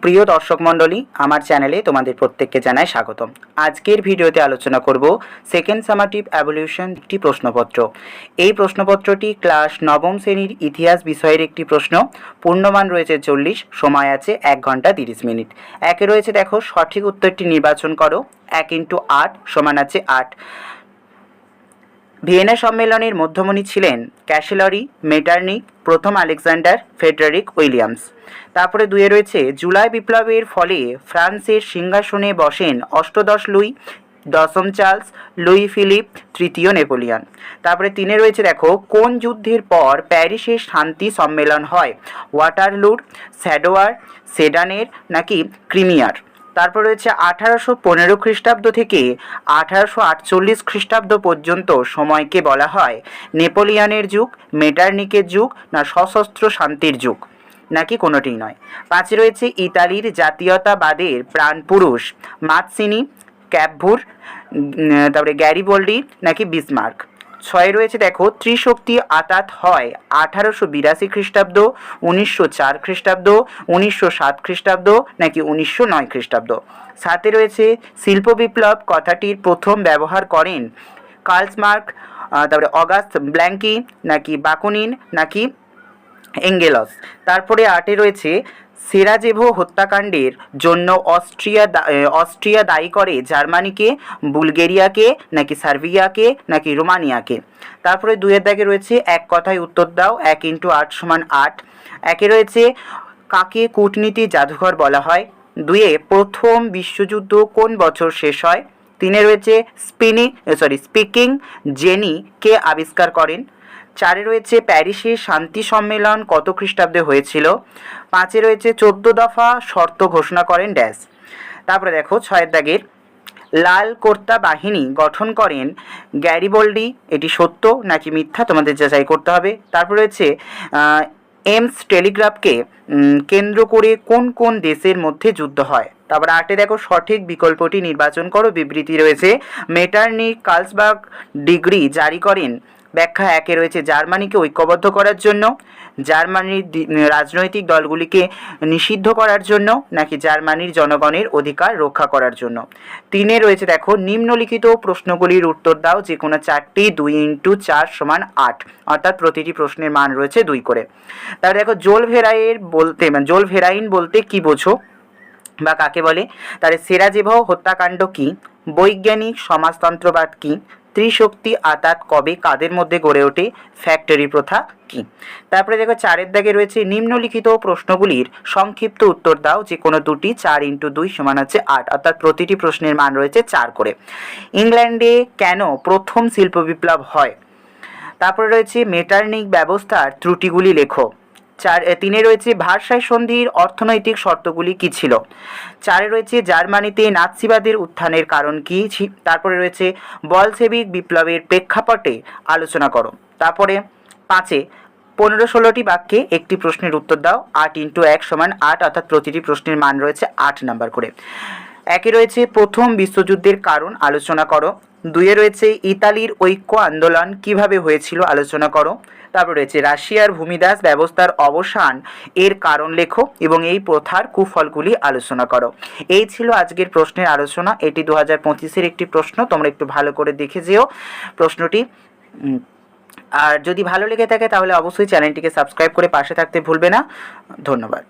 প্রিয় দর্শক মণ্ডলী, আমার চ্যানেলে তোমাদের প্রত্যেককে জানাই স্বাগতম। আজকের ভিডিওতে আলোচনা করব সেকেন্ড সামাটিভ অ্যাভলিউশন একটি প্রশ্নপত্র। এই প্রশ্নপত্রটি ক্লাস নবম শ্রেণীর ইতিহাস বিষয়ের একটি প্রশ্ন। পূর্ণমান রয়েছে 40, সময় আছে 1 ঘন্টা 30 মিনিট। একে রয়েছে দেখো সঠিক উত্তরটি নির্বাচন করো। 1 × 8 সমান আছে 8। ভিয়েনা সম্মেলনের মধ্যমণি ছিলেন ক্যাসেলরি, মেটারনিক, প্রথম আলেকজান্ডার, ফ্রেডারিক উইলিয়ামস। তারপরে 2 রয়েছে জুলাই বিপ্লবের ফলে ফ্রান্সের সিংহাসনে বসেন অষ্টদশ লুই, দশম চার্লস, লুই ফিলিপ, তৃতীয় নেপোলিয়ন। তারপরে 3 রয়েছে দেখো কোন যুদ্ধের পর প্যারিসের শান্তি সম্মেলন হয়? ওয়াটারলুর, স্যাডোয়ার, সেডানের নাকি ক্রিমিয়ার? তারপর রয়েছে 1815 খ্রিস্টাব্দ থেকে 1848 খ্রিস্টাব্দ পর্যন্ত সময়কে বলা হয় নেপোলিয়নের যুগ, মেটারনিকের যুগ না সশস্ত্র শান্তির যুগ, নাকি কোনোটিই নয়। 5 রয়েছে ইতালির জাতীয়তাবাদের প্রাণপুরুষ মাৎসিনি, ক্যাপভুর, তারপরে গ্যারিবল্ডি নাকি বিসমার্ক। 6 রয়েছে দেখো ত্রিশক্তি আতাত হয় 1882 খ্রিস্টাব্দ, 1904 খ্রিস্টাব্দ, 1907 খ্রিস্টাব্দ নাকি 1909 খ্রিস্টাব্দ। 7 রয়েছে শিল্প বিপ্লব কথাটির প্রথম ব্যবহার করেন কার্ল মার্ক্স, তারপরে অগাস্ট ব্ল্যাঙ্কি নাকি বাকুনিন নাকি এঙ্গেলস। তারপরে 8 রয়েছে সেরাজেভো হত্যাকাণ্ডের জন্য অস্ট্রিয়া দায়ী করে জার্মানিকে, বুলগেরিয়াকে নাকি সার্বিয়াকে নাকি রোমানিয়াকে। তারপরে 2 দাগে রয়েছে এক কথায় উত্তর দাও। 1 × 8 সমান 8। 1 রয়েছে কাকে কূটনীতি জাদুঘর বলা হয়? 2 প্রথম বিশ্বযুদ্ধ কোন বছর শেষ হয়? 3 রয়েছে স্পিকিং জেনি কে আবিষ্কার করেন? 4 রয়েছে প্যারিসের শান্তি সম্মেলন কত খ্রিস্টাব্দে হয়েছিল? 5 রয়েছে 14 দফা শর্ত ঘোষণা করেন ড্যাশ। তারপরে দেখো 6 দাগের লাল কোর্তা বাহিনী গঠন করেন গ্যারিবল্ডি, এটি সত্য নাকি মিথ্যা তোমাদের যাচাই করতে হবে। তারপর রয়েছে এমস টেলিগ্রাফকে কেন্দ্র করে কোন কোন দেশের মধ্যে যুদ্ধ হয়? তারপর 8 দেখো সঠিক বিকল্পটি নির্বাচন করো। বিবৃতি রয়েছে মেটারনিক কার্লসবার্গ ডিগ্রি জারি করেন। ব্যাখ্যা 1 রয়েছে জার্মানিকে ঐক্যবদ্ধ করার জন্য, জার্মানির রাজনৈতিক দলগুলিকে নিষিদ্ধ করার জন্য নাকি জার্মানির জনগণের অধিকার রক্ষা করার জন্য। 3 রয়েছে দেখো নিম্নলিখিত প্রশ্নগুলির উত্তর দাও, যে কোনো 4টি। 2 × 4 সমান 8, অর্থাৎ প্রতিটি প্রশ্নের মান রয়েছে 2 করে। তারপরে দেখো জোলভেরাইন বলতে কি বোঝো বা কাকে বলে? তাহলে সেরাজেভো হত্যাকাণ্ড কি? বৈজ্ঞানিক সমাজতন্ত্রবাদ কি? ত্রিশক্তি আতাত কবে কাদের মধ্যে গড়ে ওঠে? ফ্যাক্টরি প্রথা কি? তারপরে দেখো 4 দাগে রয়েছে নিম্নলিখিত প্রশ্নগুলির সংক্ষিপ্ত উত্তর দাও, যে কোনো 2টি। 4 × 2 সমান আছে 8, অর্থাৎ প্রতিটি প্রশ্নের মান রয়েছে 4 করে। ইংল্যান্ডে কেন প্রথম শিল্প বিপ্লব হয়? তারপরে রয়েছে মেটারনিক ব্যবস্থার ত্রুটিগুলি লেখো। 3 রয়েছে ভার্সাই সন্ধির অর্থনৈতিক শর্তগুলি কি ছিল? 4 রয়েছে জার্মানিতে নাৎসিবাদের উত্থানের কারণ কি? তারপরে রয়েছে বলশেভিক বিপ্লবের প্রেক্ষাপটে আলোচনা করো। তারপরে 5 15-16টি বাক্যে একটি প্রশ্নের উত্তর দাও। 8 × 1 সমান 8, অর্থাৎ প্রতিটি প্রশ্নের মান রয়েছে 8 নাম্বার করে। 1 রয়েছে প্রথম বিশ্বযুদ্ধের কারণ আলোচনা করো। 2 রয়েছে ইতালির ঐক্য আন্দোলন কিভাবে হয়েছিল আলোচনা করো। তারপর রয়েছে রাশিয়ার ভূমিদাস ব্যবস্থার অবসান এর কারণ লেখো এবং এই প্রথার কুফলগুলি আলোচনা করো। এই ছিল আজকের প্রশ্নের আলোচনা। এটি 2025-এর একটি প্রশ্ন, তোমরা একটু ভালো করে দেখে যেও প্রশ্নটি। আর যদি ভালো লেগে থাকে তাহলে অবশ্যই চ্যানেলটিকে সাবস্ক্রাইব করে পাশে থাকতে ভুলবে না। ধন্যবাদ।